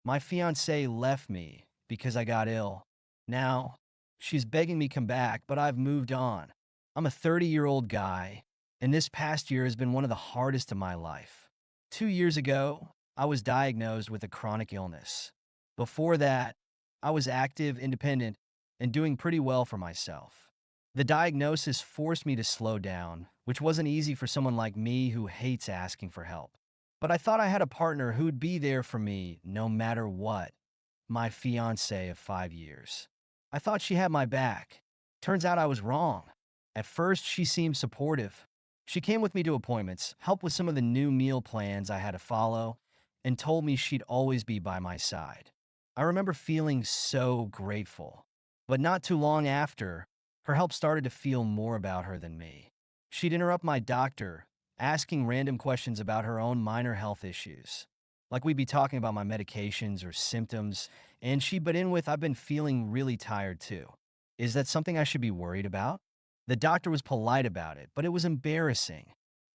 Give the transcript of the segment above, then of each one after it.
My fiancée left me because I got ill. Now, she's begging me come back, but I've moved on. I'm a 30-year-old guy, and this past year has been one of the hardest of my life. 2 years ago, I was diagnosed with a chronic illness. Before that, I was active, independent, and doing pretty well for myself. The diagnosis forced me to slow down, which wasn't easy for someone like me who hates asking for help. But I thought I had a partner who'd be there for me no matter what. My fiancée of 5 years. I thought she had my back. Turns out I was wrong. At first, she seemed supportive. She came with me to appointments, helped with some of the new meal plans I had to follow, and told me she'd always be by my side. I remember feeling so grateful. But not too long after, her help started to feel more about her than me. She'd interrupt my doctor, asking random questions about her own minor health issues. Like we'd be talking about my medications or symptoms, and she'd butt in with, I've been feeling really tired too. Is that something I should be worried about? The doctor was polite about it, but it was embarrassing.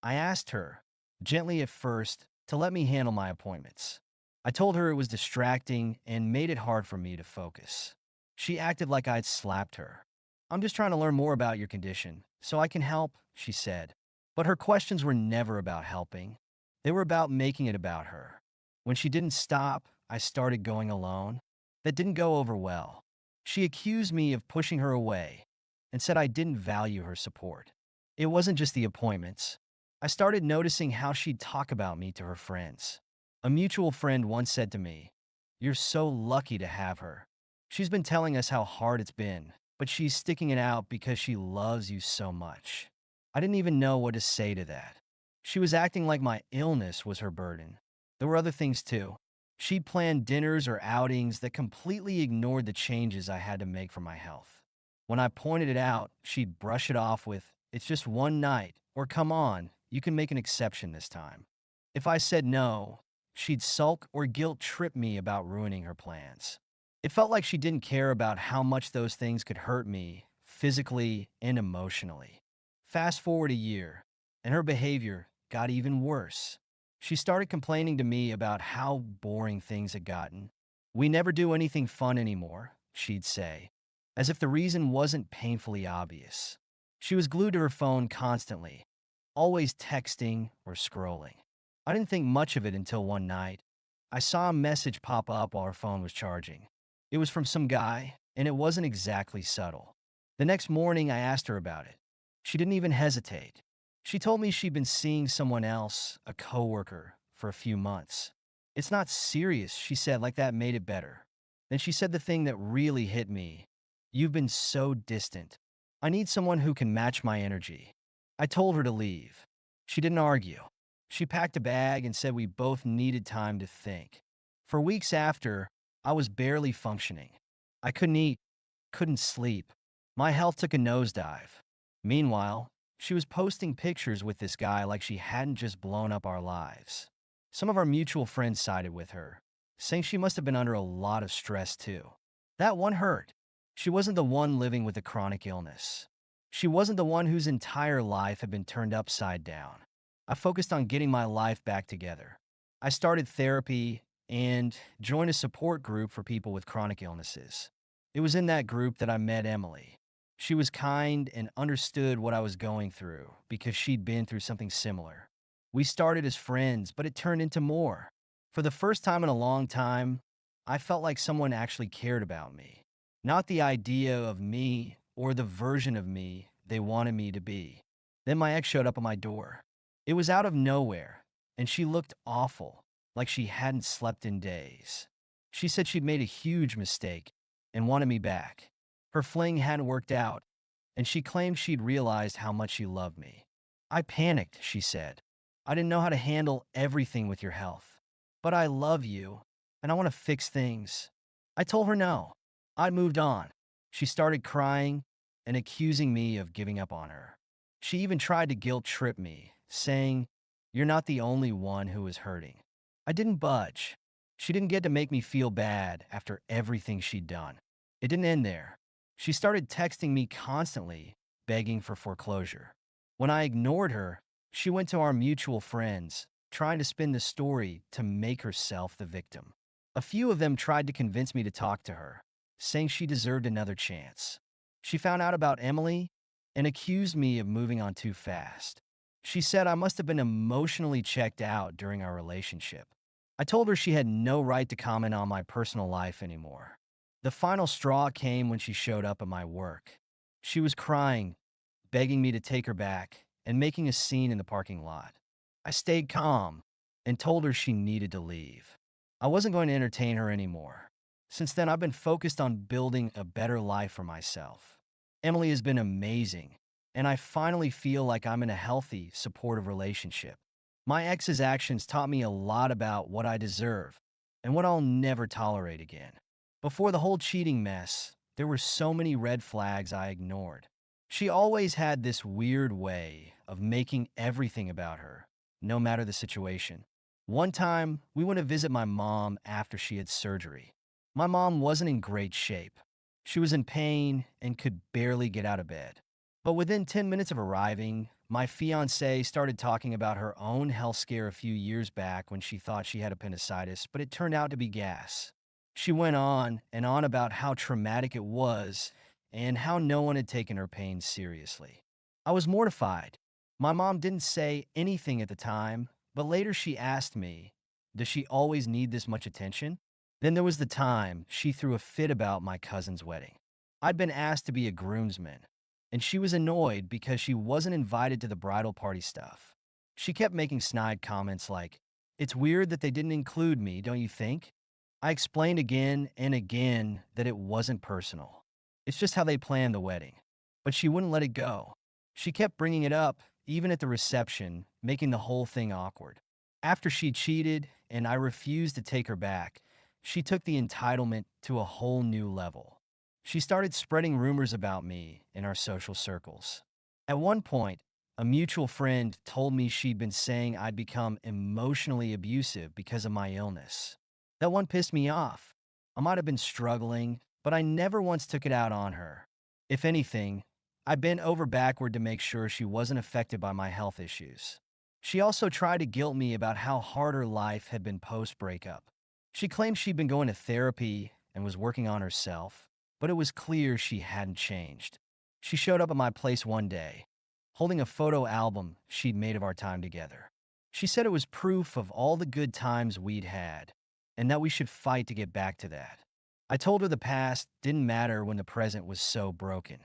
I asked her, gently at first, to let me handle my appointments. I told her it was distracting and made it hard for me to focus. She acted like I'd slapped her. I'm just trying to learn more about your condition, so I can help, she said. But her questions were never about helping. They were about making it about her. When she didn't stop, I started going alone. That didn't go over well. She accused me of pushing her away and said I didn't value her support. It wasn't just the appointments. I started noticing how she'd talk about me to her friends. A mutual friend once said to me, "You're so lucky to have her. She's been telling us how hard it's been, but she's sticking it out because she loves you so much." I didn't even know what to say to that. She was acting like my illness was her burden. There were other things too. She'd planned dinners or outings that completely ignored the changes I had to make for my health. When I pointed it out, she'd brush it off with, "It's just one night," or "Come on, you can make an exception this time." If I said no, she'd sulk or guilt trip me about ruining her plans. It felt like she didn't care about how much those things could hurt me, physically and emotionally. Fast forward a year, and her behavior got even worse. She started complaining to me about how boring things had gotten. "We never do anything fun anymore," she'd say, as if the reason wasn't painfully obvious. She was glued to her phone constantly, always texting or scrolling. I didn't think much of it until one night. I saw a message pop up while her phone was charging. It was from some guy, and it wasn't exactly subtle. The next morning, I asked her about it. She didn't even hesitate. She told me she'd been seeing someone else, a coworker, for a few months. "It's not serious," she said, like that made it better. Then she said the thing that really hit me. "You've been so distant. I need someone who can match my energy." I told her to leave. She didn't argue. She packed a bag and said we both needed time to think. For weeks after, I was barely functioning. I couldn't eat, couldn't sleep. My health took a nosedive. Meanwhile, she was posting pictures with this guy like she hadn't just blown up our lives. Some of our mutual friends sided with her, saying she must have been under a lot of stress too. That one hurt. She wasn't the one living with a chronic illness. She wasn't the one whose entire life had been turned upside down. I focused on getting my life back together. I started therapy and joined a support group for people with chronic illnesses. It was in that group that I met Emily. She was kind and understood what I was going through because she'd been through something similar. We started as friends, but it turned into more. For the first time in a long time, I felt like someone actually cared about me. Not the idea of me or the version of me they wanted me to be. Then my ex showed up at my door. It was out of nowhere, and she looked awful, like she hadn't slept in days. She said she'd made a huge mistake and wanted me back. Her fling hadn't worked out, and she claimed she'd realized how much she loved me. "I panicked," she said. "I didn't know how to handle everything with your health. But I love you, and I want to fix things." I told her no. I'd moved on. She started crying and accusing me of giving up on her. She even tried to guilt trip me, saying, "You're not the only one who is hurting." I didn't budge. She didn't get to make me feel bad after everything she'd done. It didn't end there. She started texting me constantly, begging for foreclosure. When I ignored her, she went to our mutual friends, trying to spin the story to make herself the victim. A few of them tried to convince me to talk to her, saying she deserved another chance. She found out about Emily and accused me of moving on too fast. She said I must have been emotionally checked out during our relationship. I told her she had no right to comment on my personal life anymore. The final straw came when she showed up at my work. She was crying, begging me to take her back, and making a scene in the parking lot. I stayed calm and told her she needed to leave. I wasn't going to entertain her anymore. Since then, I've been focused on building a better life for myself. Emily has been amazing, and I finally feel like I'm in a healthy, supportive relationship. My ex's actions taught me a lot about what I deserve and what I'll never tolerate again. Before the whole cheating mess, there were so many red flags I ignored. She always had this weird way of making everything about her, no matter the situation. One time, we went to visit my mom after she had surgery. My mom wasn't in great shape. She was in pain and could barely get out of bed. But within 10 minutes of arriving, my fiancée started talking about her own health scare a few years back when she thought she had appendicitis, but it turned out to be gas. She went on and on about how traumatic it was and how no one had taken her pain seriously. I was mortified. My mom didn't say anything at the time, but later she asked me, does she always need this much attention? Then there was the time she threw a fit about my cousin's wedding. I'd been asked to be a groomsman, and she was annoyed because she wasn't invited to the bridal party stuff. She kept making snide comments like, it's weird that they didn't include me, don't you think? I explained again and again that it wasn't personal. It's just how they planned the wedding. But she wouldn't let it go. She kept bringing it up, even at the reception, making the whole thing awkward. After she cheated and I refused to take her back, she took the entitlement to a whole new level. She started spreading rumors about me in our social circles. At one point, a mutual friend told me she'd been saying I'd become emotionally abusive because of my illness. That one pissed me off. I might have been struggling, but I never once took it out on her. If anything, I bent over backward to make sure she wasn't affected by my health issues. She also tried to guilt me about how hard her life had been post-breakup. She claimed she'd been going to therapy and was working on herself, but it was clear she hadn't changed. She showed up at my place one day, holding a photo album she'd made of our time together. She said it was proof of all the good times we'd had, and that we should fight to get back to that. I told her the past didn't matter when the present was so broken.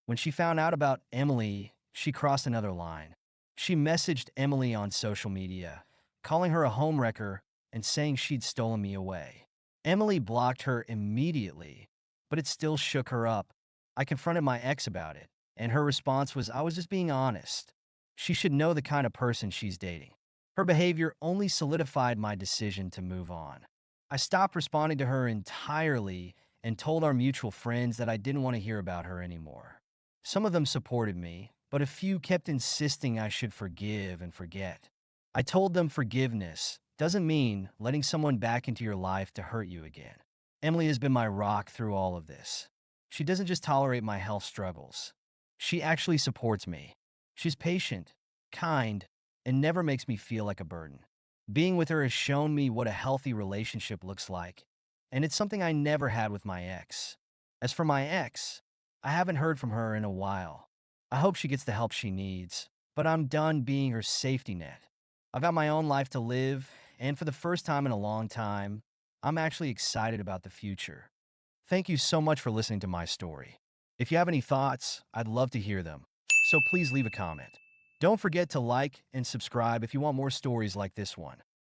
When she found out about Emily, she crossed another line. She messaged Emily on social media, calling her a homewrecker and saying she'd stolen me away. Emily blocked her immediately, but it still shook her up. I confronted my ex about it, and her response was, I was just being honest. She should know the kind of person she's dating. Her behavior only solidified my decision to move on. I stopped responding to her entirely and told our mutual friends that I didn't want to hear about her anymore. Some of them supported me, but a few kept insisting I should forgive and forget. I told them forgiveness doesn't mean letting someone back into your life to hurt you again. Emily has been my rock through all of this. She doesn't just tolerate my health struggles. She actually supports me. She's patient, kind, and never makes me feel like a burden. Being with her has shown me what a healthy relationship looks like, and it's something I never had with my ex. As for my ex, I haven't heard from her in a while. I hope she gets the help she needs, but I'm done being her safety net. I've got my own life to live, and for the first time in a long time, I'm actually excited about the future. Thank you so much for listening to my story. If you have any thoughts, I'd love to hear them, so please leave a comment. Don't forget to like and subscribe if you want more stories like this one.